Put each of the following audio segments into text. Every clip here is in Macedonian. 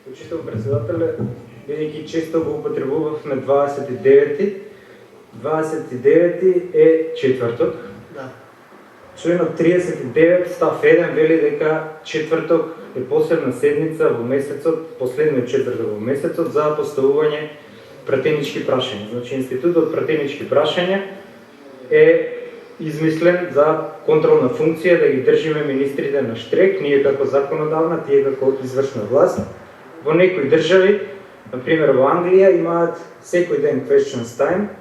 Почитам председателе, бидејќи често го употребувавме 29-ти. 29-ти е четврток. Да. Членот 39 став 1 вели дека четврток е посебна седница во месецот, последниот четврток во месецот за поставување пратенички прашања. Значи институтот пратенички прашања е измислен за контролна функција да ги држиме министрите на штрек, ние како законодавна, тие како извршна власт. Во некои држави, например во Англија, имаат секој ден questions time,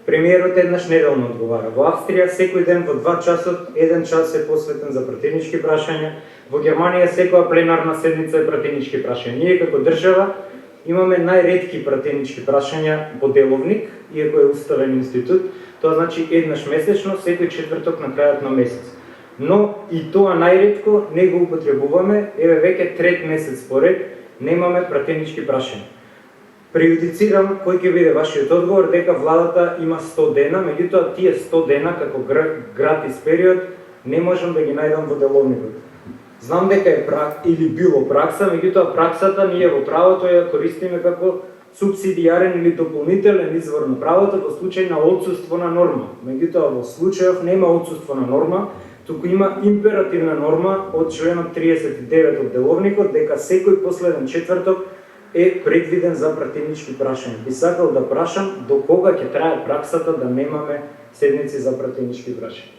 премиерот еднаш неделно одговара. Во Австрија секој ден во 2 часот, 1 час е посветен за пратенички прашања. Во Германија секоја пленарна седница е пратенички прашања. Ние како држава имаме најретки пратенички прашања по деловник, иако е уставен институт, тоа значи еднаш месечно, секој четврток на крајот на месец. Но и тоа најретко не го употребуваме, еве веќе трет месец поред немаме пратенички прашања. Преюдицирам кој ќе биде вашиот одговор дека владата има 100 дена, меѓутоа тие 100 дена како гратис период не можам да ги најдам во деловникот. Знам дека е или било пракса, меѓутоа праксата ние во правото ја користиме како субсидијарен или дополнителен извор на правото во случај на отсуство на норма. Меѓутоа во случајов нема отсуство на норма, туку има императивна норма од членот 39 од деловникот дека секој последен четврток е предвиден за пратенички прашања. Би сакал да прашам до кога ќе трае праксата да немаме седници за пратенички прашања.